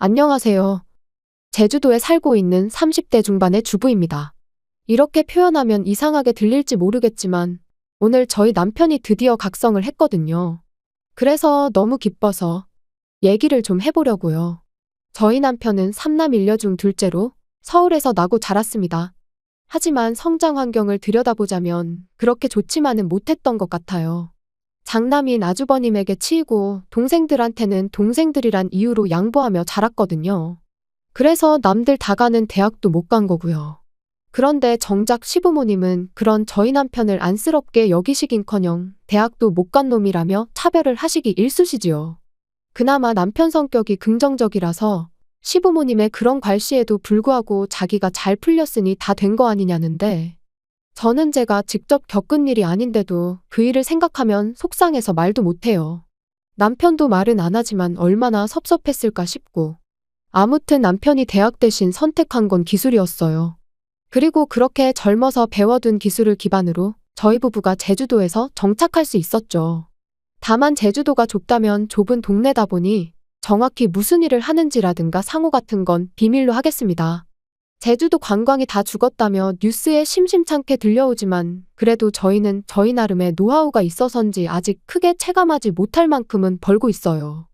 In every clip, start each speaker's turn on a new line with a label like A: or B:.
A: 안녕하세요. 제주도에 살고 있는 30대 중반의 주부입니다. 이렇게 표현하면 이상하게 들릴지 모르겠지만 오늘 저희 남편이 드디어 각성을 했거든요. 그래서 너무 기뻐서 얘기를 좀 해보려고요. 저희 남편은 3남 1녀 중 둘째로 서울에서 나고 자랐습니다. 하지만 성장 환경을 들여다보자면 그렇게 좋지만은 못했던 것 같아요. 장남인 아주버님에게 치이고 동생들한테는 동생들이란 이유로 양보하며 자랐거든요. 그래서 남들 다 가는 대학도 못 간 거고요. 그런데 정작 시부모님은 그런 저희 남편을 안쓰럽게 여기시긴커녕 대학도 못 간 놈이라며 차별을 하시기 일쑤시지요. 그나마 남편 성격이 긍정적이라서 시부모님의 그런 괄시에도 불구하고 자기가 잘 풀렸으니 다 된 거 아니냐는데, 저는 제가 직접 겪은 일이 아닌데도 그 일을 생각하면 속상해서 말도 못해요. 남편도 말은 안 하지만 얼마나 섭섭했을까 싶고. 아무튼 남편이 대학 대신 선택한 건 기술이었어요. 그리고 그렇게 젊어서 배워둔 기술을 기반으로 저희 부부가 제주도에서 정착할 수 있었죠. 다만 제주도가 좁다면 좁은 동네다 보니 정확히 무슨 일을 하는지라든가 상호 같은 건 비밀로 하겠습니다. 제주도 관광이 다 죽었다며 뉴스에 심심찮게 들려오지만 그래도 저희는 저희 나름의 노하우가 있어서인지 아직 크게 체감하지 못할 만큼은 벌고 있어요.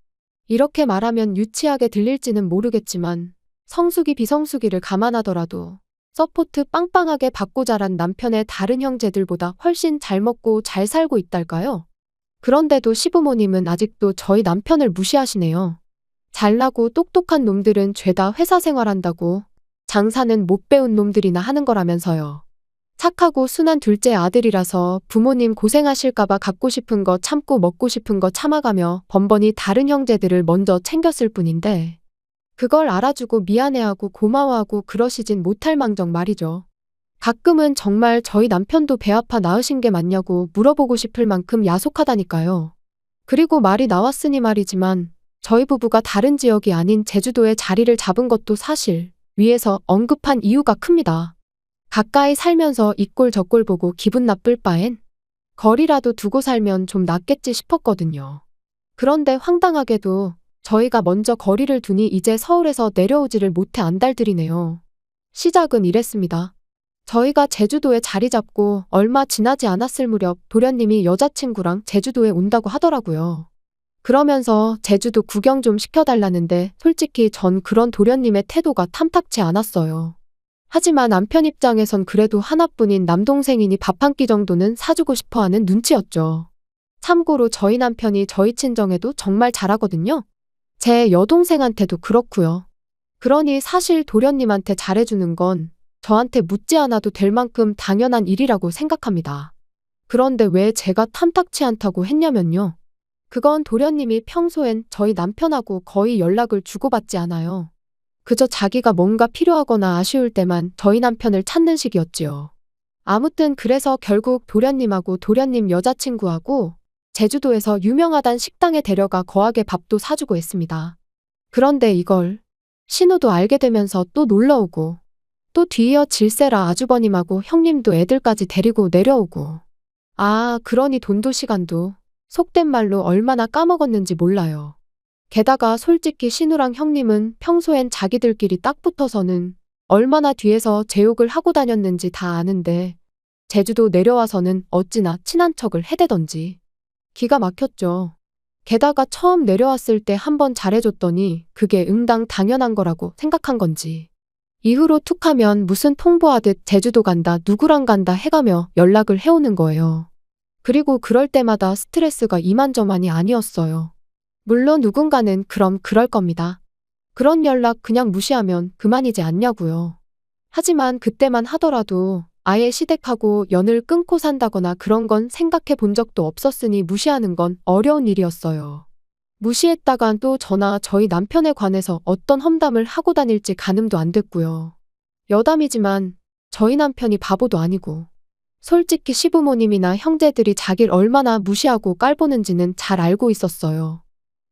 A: 이렇게 말하면 유치하게 들릴지는 모르겠지만 성수기 비성수기를 감안하더라도 서포트 빵빵하게 받고 자란 남편의 다른 형제들보다 훨씬 잘 먹고 잘 살고 있달까요? 그런데도 시부모님은 아직도 저희 남편을 무시하시네요. 잘나고 똑똑한 놈들은 죄다 회사 생활한다고, 장사는 못 배운 놈들이나 하는 거라면서요. 착하고 순한 둘째 아들이라서 부모님 고생하실까봐 갖고 싶은 거 참고 먹고 싶은 거 참아가며 번번이 다른 형제들을 먼저 챙겼을 뿐인데 그걸 알아주고 미안해하고 고마워하고 그러시진 못할 망정 말이죠. 가끔은 정말 저희 남편도 배 아파 낳으신 게 맞냐고 물어보고 싶을 만큼 야속하다니까요. 그리고 말이 나왔으니 말이지만 저희 부부가 다른 지역이 아닌 제주도에 자리를 잡은 것도 사실 위에서 언급한 이유가 큽니다. 가까이 살면서 이 꼴 저 꼴 보고 기분 나쁠 바엔 거리라도 두고 살면 좀 낫겠지 싶었거든요. 그런데 황당하게도 저희가 먼저 거리를 두니 이제 서울에서 내려오지를 못해 안달들이네요. 시작은 이랬습니다. 저희가 제주도에 자리 잡고 얼마 지나지 않았을 무렵 도련님이 여자친구랑 제주도에 온다고 하더라고요. 그러면서 제주도 구경 좀 시켜달라는데 솔직히 전 그런 도련님의 태도가 탐탁치 않았어요. 하지만 남편 입장에선 그래도 하나뿐인 남동생이니 밥 한 끼 정도는 사주고 싶어하는 눈치였죠. 참고로 저희 남편이 저희 친정에도 정말 잘하거든요. 제 여동생한테도 그렇고요. 그러니 사실 도련님한테 잘해주는 건 저한테 묻지 않아도 될 만큼 당연한 일이라고 생각합니다. 그런데 왜 제가 탐탁치 않다고 했냐면요. 그건 도련님이 평소엔 저희 남편하고 거의 연락을 주고받지 않아요. 그저 자기가 뭔가 필요하거나 아쉬울 때만 저희 남편을 찾는 식이었지요. 아무튼 그래서 결국 도련님하고 도련님 여자친구하고 제주도에서 유명하단 식당에 데려가 거하게 밥도 사주고 했습니다. 그런데 이걸 신우도 알게 되면서 또 놀러오고 또 뒤이어 질세라 아주버님하고 형님도 애들까지 데리고 내려오고, 그러니 돈도 시간도 속된 말로 얼마나 까먹었는지 몰라요. 게다가 솔직히 신우랑 형님은 평소엔 자기들끼리 딱 붙어서는 얼마나 뒤에서 제 욕을 하고 다녔는지 다 아는데 제주도 내려와서는 어찌나 친한 척을 해대던지 기가 막혔죠. 게다가 처음 내려왔을 때 한번 잘해줬더니 그게 응당 당연한 거라고 생각한 건지 이후로 툭하면 무슨 통보하듯 제주도 간다 누구랑 간다 해가며 연락을 해오는 거예요. 그리고 그럴 때마다 스트레스가 이만저만이 아니었어요. 물론 누군가는 그럼 그럴 겁니다. 그런 연락 그냥 무시하면 그만이지 않냐고요. 하지만 그때만 하더라도 아예 시댁하고 연을 끊고 산다거나 그런 건 생각해 본 적도 없었으니 무시하는 건 어려운 일이었어요. 무시했다간 또 저나 저희 남편에 관해서 어떤 험담을 하고 다닐지 가늠도 안 됐고요. 여담이지만 저희 남편이 바보도 아니고 솔직히 시부모님이나 형제들이 자기를 얼마나 무시하고 깔보는지는 잘 알고 있었어요.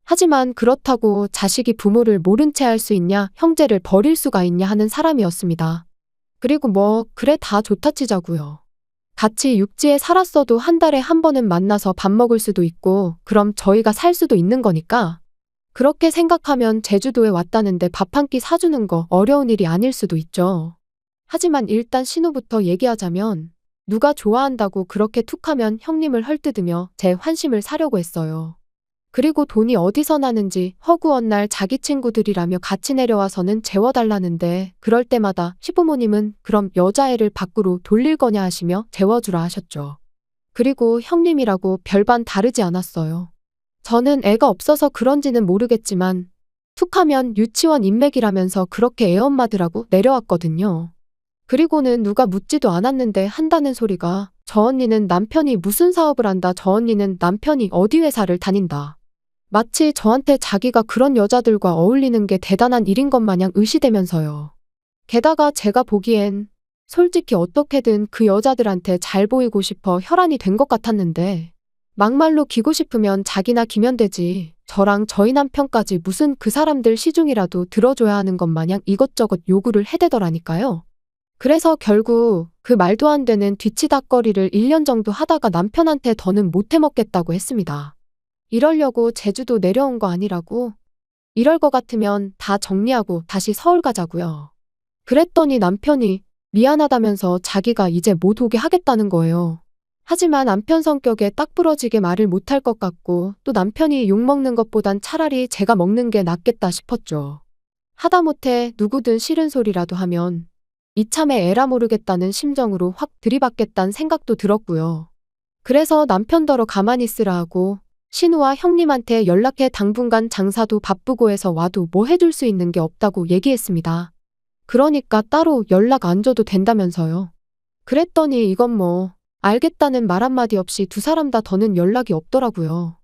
A: 하지만 그렇다고 자식이 부모를 모른 채 할 수 있냐, 형제를 버릴 수가 있냐 하는 사람이었습니다. 그리고 그래 다 좋다 치자고요. 같이 육지에 살았어도 한 달에 한 번은 만나서 밥 먹을 수도 있고 그럼 저희가 살 수도 있는 거니까 그렇게 생각하면 제주도에 왔다는데 밥 한 끼 사주는 거 어려운 일이 아닐 수도 있죠. 하지만 일단 신호부터 얘기하자면 누가 좋아한다고 그렇게 툭하면 형님을 헐뜯으며 제 환심을 사려고 했어요. 그리고 돈이 어디서 나는지 허구한 날 자기 친구들이라며 같이 내려와서는 재워달라는데 그럴 때마다 시부모님은 그럼 여자애를 밖으로 돌릴 거냐 하시며 재워주라 하셨죠. 그리고 형님이라고 별반 다르지 않았어요. 저는 애가 없어서 그런지는 모르겠지만 툭하면 유치원 인맥이라면서 그렇게 애엄마들하고 내려왔거든요. 그리고는 누가 묻지도 않았는데 한다는 소리가 저 언니는 남편이 무슨 사업을 한다, 저 언니는 남편이 어디 회사를 다닌다. 마치 저한테 자기가 그런 여자들과 어울리는 게 대단한 일인 것 마냥 의시되면서요. 게다가 제가 보기엔 솔직히 어떻게든 그 여자들한테 잘 보이고 싶어 혈안이 된 것 같았는데 막말로 기고 싶으면 자기나 기면 되지. 저랑 저희 남편까지 무슨 그 사람들 시중이라도 들어줘야 하는 것 마냥 이것저것 요구를 해대더라니까요. 그래서 결국 그 말도 안 되는 뒤치다꺼리를 1년 정도 하다가 남편한테 더는 못 해먹겠다고 했습니다. 이러려고 제주도 내려온 거 아니라고? 이럴 것 같으면 다 정리하고 다시 서울 가자고요. 그랬더니 남편이 미안하다면서 자기가 이제 못 오게 하겠다는 거예요. 하지만 남편 성격에 딱 부러지게 말을 못할 것 같고 또 남편이 욕먹는 것보단 차라리 제가 먹는 게 낫겠다 싶었죠. 하다못해 누구든 싫은 소리라도 하면 이참에 에라 모르겠다는 심정으로 확 들이받겠다는 생각도 들었고요. 그래서 남편더러 가만히 있으라 하고 신우와 형님한테 연락해 당분간 장사도 바쁘고 해서 와도 뭐 해줄 수 있는 게 없다고 얘기했습니다. 그러니까 따로 연락 안 줘도 된다면서요. 그랬더니 이건 뭐 알겠다는 말 한마디 없이 두 사람 다 더는 연락이 없더라고요.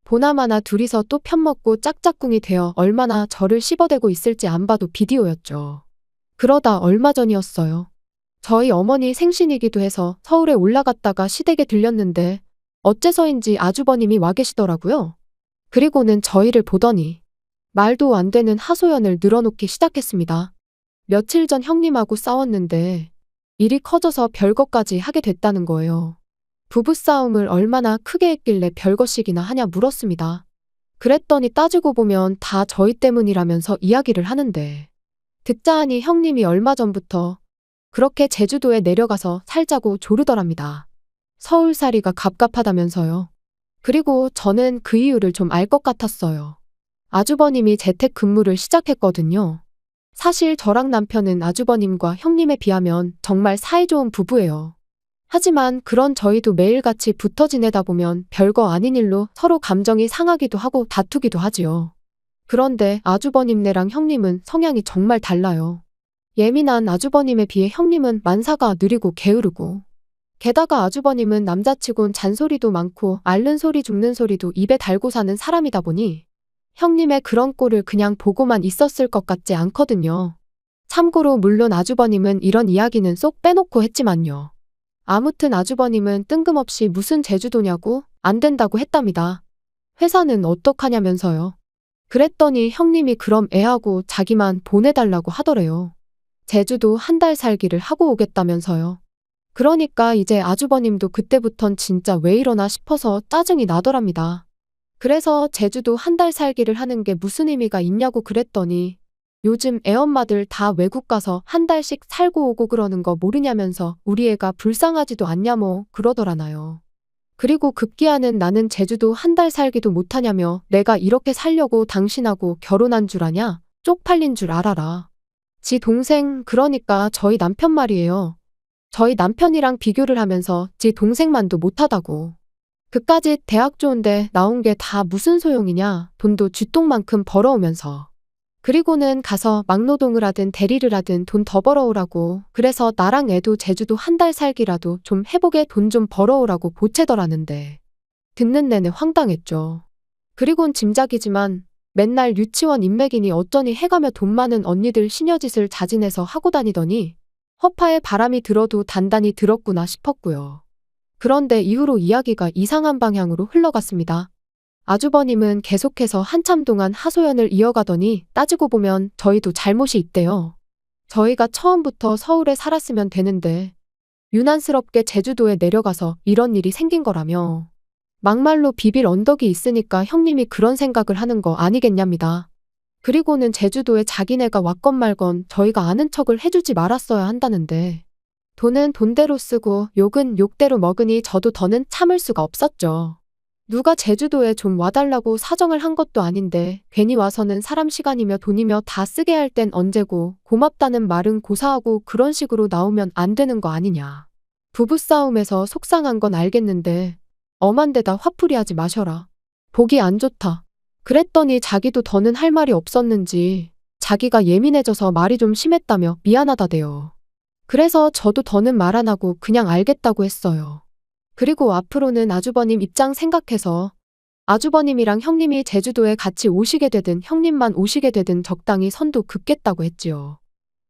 A: 보나마나 둘이서 또 편먹고 짝짝꿍이 되어 얼마나 저를 씹어대고 있을지 안 봐도 비디오였죠. 그러다 얼마 전이었어요. 저희 어머니 생신이기도 해서 서울에 올라갔다가 시댁에 들렸는데 어째서인지 아주버님이 와 계시더라고요. 그리고는 저희를 보더니 말도 안 되는 하소연을 늘어놓기 시작했습니다. 며칠 전 형님하고 싸웠는데 일이 커져서 별것까지 하게 됐다는 거예요. 부부싸움을 얼마나 크게 했길래 별것이기나 하냐 물었습니다. 그랬더니 따지고 보면 다 저희 때문이라면서 이야기를 하는데 듣자 하니 형님이 얼마 전부터 그렇게 제주도에 내려가서 살자고 조르더랍니다. 서울살이가 갑갑하다면서요. 그리고 저는 그 이유를 좀 알 것 같았어요. 아주버님이 재택근무를 시작했거든요. 사실 저랑 남편은 아주버님과 형님에 비하면 정말 사이좋은 부부예요. 하지만 그런 저희도 매일같이 붙어 지내다 보면 별거 아닌 일로 서로 감정이 상하기도 하고 다투기도 하지요. 그런데 아주버님네랑 형님은 성향이 정말 달라요. 예민한 아주버님에 비해 형님은 만사가 느리고 게으르고 게다가 아주버님은 남자치곤 잔소리도 많고 앓는 소리 죽는 소리도 입에 달고 사는 사람이다 보니 형님의 그런 꼴을 그냥 보고만 있었을 것 같지 않거든요. 참고로 물론 아주버님은 이런 이야기는 쏙 빼놓고 했지만요. 아무튼 아주버님은 뜬금없이 무슨 제주도냐고 안 된다고 했답니다. 회사는 어떡하냐면서요. 그랬더니 형님이 그럼 애하고 자기만 보내달라고 하더래요. 제주도 한 달 살기를 하고 오겠다면서요. 그러니까 이제 아주버님도 그때부턴 진짜 왜 이러나 싶어서 짜증이 나더랍니다. 그래서 제주도 한 달 살기를 하는 게 무슨 의미가 있냐고 그랬더니 요즘 애엄마들 다 외국 가서 한 달씩 살고 오고 그러는 거 모르냐면서 우리 애가 불쌍하지도 않냐 뭐 그러더라나요. 그리고 급기야는 나는 제주도 한 달 살기도 못하냐며 내가 이렇게 살려고 당신하고 결혼한 줄 아냐? 쪽팔린 줄 알아라. 지 동생 그러니까 저희 남편 말이에요. 저희 남편이랑 비교를 하면서 지 동생만도 못하다고. 그까짓 대학 좋은데 나온 게 다 무슨 소용이냐. 돈도 쥐똥만큼 벌어오면서. 그리고는 가서 막노동을 하든 대리를 하든 돈 더 벌어오라고. 그래서 나랑 애도 제주도 한 달 살기라도 좀 해보게 돈 좀 벌어오라고 보채더라는데. 듣는 내내 황당했죠. 그리곤 짐작이지만 맨날 유치원 인맥이니 어쩌니 해가며 돈 많은 언니들 시녀짓을 자진해서 하고 다니더니 허파에 바람이 들어도 단단히 들었구나 싶었고요. 그런데 이후로 이야기가 이상한 방향으로 흘러갔습니다. 아주버님은 계속해서 한참 동안 하소연을 이어가더니 따지고 보면 저희도 잘못이 있대요. 저희가 처음부터 서울에 살았으면 되는데 유난스럽게 제주도에 내려가서 이런 일이 생긴 거라며. 막말로 비빌 언덕이 있으니까 형님이 그런 생각을 하는 거 아니겠냐입니다. 그리고는 제주도에 자기네가 왔건 말건 저희가 아는 척을 해주지 말았어야 한다는데 돈은 돈대로 쓰고 욕은 욕대로 먹으니 저도 더는 참을 수가 없었죠. 누가 제주도에 좀 와달라고 사정을 한 것도 아닌데 괜히 와서는 사람 시간이며 돈이며 다 쓰게 할 땐 언제고 고맙다는 말은 고사하고 그런 식으로 나오면 안 되는 거 아니냐. 부부싸움에서 속상한 건 알겠는데 엄한 데다 화풀이하지 마셔라. 보기 안 좋다. 그랬더니 자기도 더는 할 말이 없었는지 자기가 예민해져서 말이 좀 심했다며 미안하다대요. 그래서 저도 더는 말 안 하고 그냥 알겠다고 했어요. 그리고 앞으로는 아주버님 입장 생각해서 아주버님이랑 형님이 제주도에 같이 오시게 되든 형님만 오시게 되든 적당히 선도 긋겠다고 했지요.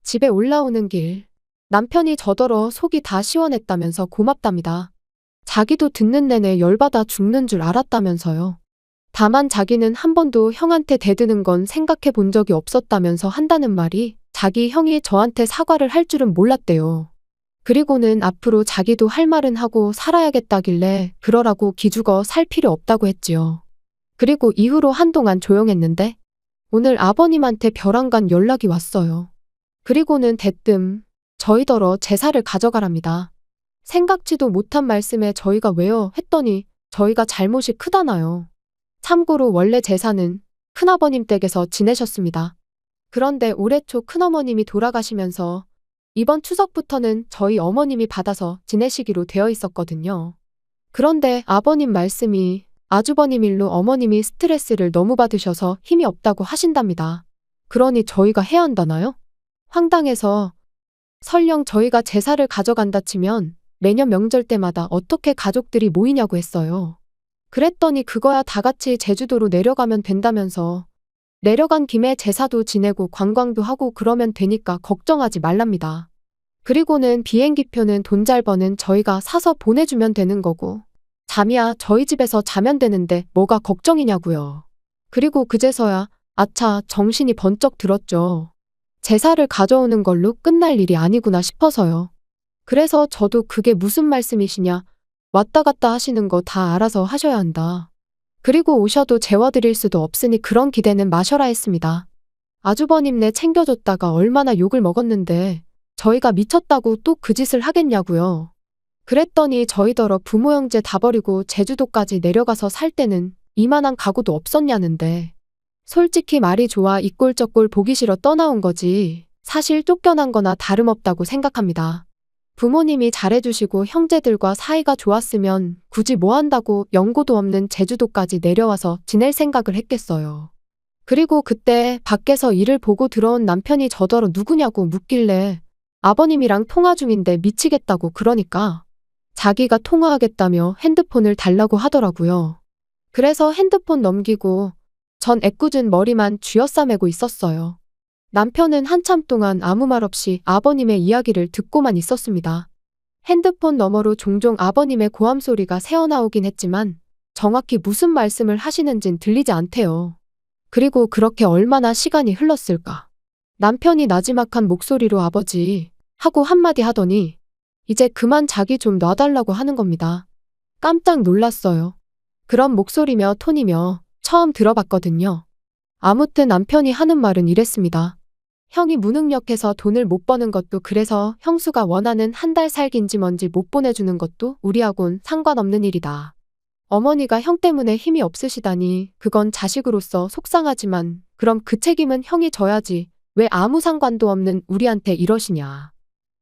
A: 집에 올라오는 길 남편이 저더러 속이 다 시원했다면서 고맙답니다. 자기도 듣는 내내 열받아 죽는 줄 알았다면서요. 다만 자기는 한 번도 형한테 대드는 건 생각해 본 적이 없었다면서 한다는 말이 자기 형이 저한테 사과를 할 줄은 몰랐대요. 그리고는 앞으로 자기도 할 말은 하고 살아야겠다길래 그러라고 기죽어 살 필요 없다고 했지요. 그리고 이후로 한동안 조용했는데 오늘 아버님한테 벼랑간 연락이 왔어요. 그리고는 대뜸 저희더러 제사를 가져가랍니다. 생각지도 못한 말씀에 저희가 왜요 했더니 저희가 잘못이 크다나요. 참고로 원래 제사는 큰아버님 댁에서 지내셨습니다. 그런데 올해 초 큰어머님이 돌아가시면서 이번 추석부터는 저희 어머님이 받아서 지내시기로 되어 있었거든요. 그런데 아버님 말씀이 아주버님 일로 어머님이 스트레스를 너무 받으셔서 힘이 없다고 하신답니다. 그러니 저희가 해야 한다나요? 황당해서 설령 저희가 제사를 가져간다 치면 매년 명절 때마다 어떻게 가족들이 모이냐고 했어요. 그랬더니 그거야 다 같이 제주도로 내려가면 된다면서 내려간 김에 제사도 지내고 관광도 하고 그러면 되니까 걱정하지 말랍니다. 그리고는 비행기표는 돈 잘 버는 저희가 사서 보내주면 되는 거고 잠이야 저희 집에서 자면 되는데 뭐가 걱정이냐고요. 그리고 그제서야 아차 정신이 번쩍 들었죠. 제사를 가져오는 걸로 끝날 일이 아니구나 싶어서요. 그래서 저도 그게 무슨 말씀이시냐 왔다 갔다 하시는 거 다 알아서 하셔야 한다. 그리고 오셔도 재워드릴 수도 없으니 그런 기대는 마셔라 했습니다. 아주버님네 챙겨줬다가 얼마나 욕을 먹었는데 저희가 미쳤다고 또 그 짓을 하겠냐고요. 그랬더니 저희더러 부모 형제 다 버리고 제주도까지 내려가서 살 때는 이만한 각오도 없었냐는데 솔직히 말이 좋아 이 꼴 저 꼴 보기 싫어 떠나온 거지 사실 쫓겨난 거나 다름없다고 생각합니다. 부모님이 잘해주시고 형제들과 사이가 좋았으면 굳이 뭐 한다고 연고도 없는 제주도까지 내려와서 지낼 생각을 했겠어요. 그리고 그때 밖에서 일을 보고 들어온 남편이 저더러 누구냐고 묻길래 아버님이랑 통화 중인데 미치겠다고 그러니까 자기가 통화하겠다며 핸드폰을 달라고 하더라고요. 그래서 핸드폰 넘기고 전 애꿎은 머리만 쥐어싸매고 있었어요. 남편은 한참 동안 아무 말 없이 아버님의 이야기를 듣고만 있었습니다. 핸드폰 너머로 종종 아버님의 고함 소리가 새어나오긴 했지만 정확히 무슨 말씀을 하시는진 들리지 않대요. 그리고 그렇게 얼마나 시간이 흘렀을까. 남편이 나지막한 목소리로 아버지 하고 한마디 하더니 이제 그만 자기 좀 놔달라고 하는 겁니다. 깜짝 놀랐어요. 그런 목소리며 톤이며 처음 들어봤거든요. 아무튼 남편이 하는 말은 이랬습니다. 형이 무능력해서 돈을 못 버는 것도 그래서 형수가 원하는 한 달 살기인지 뭔지 못 보내주는 것도 우리하고는 상관없는 일이다. 어머니가 형 때문에 힘이 없으시다니 그건 자식으로서 속상하지만 그럼 그 책임은 형이 져야지 왜 아무 상관도 없는 우리한테 이러시냐.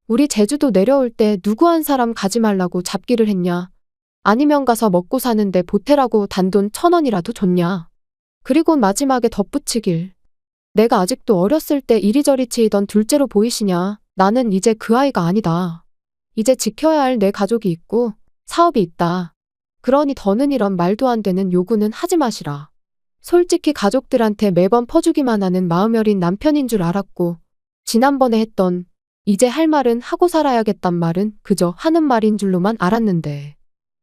A: 우리 제주도 내려올 때 누구 한 사람 가지 말라고 잡기를 했냐. 아니면 가서 먹고 사는데 보태라고 단돈 1,000원이라도 줬냐. 그리고 마지막에 덧붙이길. 내가 아직도 어렸을 때 이리저리 치이던 둘째로 보이시냐. 나는 이제 그 아이가 아니다. 이제 지켜야 할 내 가족이 있고 사업이 있다. 그러니 더는 이런 말도 안 되는 요구는 하지 마시라. 솔직히 가족들한테 매번 퍼주기만 하는 마음 여린 남편인 줄 알았고 지난번에 했던 이제 할 말은 하고 살아야겠단 말은 그저 하는 말인 줄로만 알았는데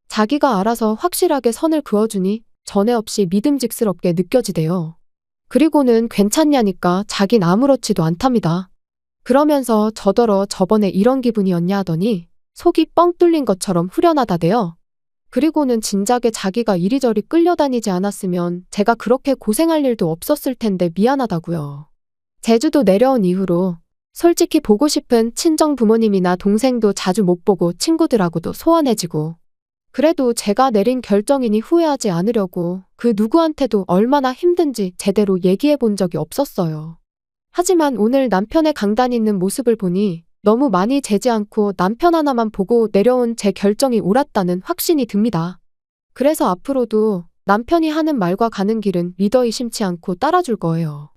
A: 자기가 알아서 확실하게 선을 그어주니 전에 없이 믿음직스럽게 느껴지대요. 그리고는 괜찮냐니까 자긴 아무렇지도 않답니다. 그러면서 저더러 저번에 이런 기분이었냐 하더니 속이 뻥 뚫린 것처럼 후련하다대요. 그리고는 진작에 자기가 이리저리 끌려다니지 않았으면 제가 그렇게 고생할 일도 없었을 텐데 미안하다고요. 제주도 내려온 이후로 솔직히 보고 싶은 친정 부모님이나 동생도 자주 못 보고 친구들하고도 소원해지고, 그래도 제가 내린 결정이니 후회하지 않으려고 그 누구한테도 얼마나 힘든지 제대로 얘기해 본 적이 없었어요. 하지만 오늘 남편의 강단 있는 모습을 보니 너무 많이 재지 않고 남편 하나만 보고 내려온 제 결정이 옳았다는 확신이 듭니다. 그래서 앞으로도 남편이 하는 말과 가는 길은 믿어 의심치 않고 따라줄 거예요.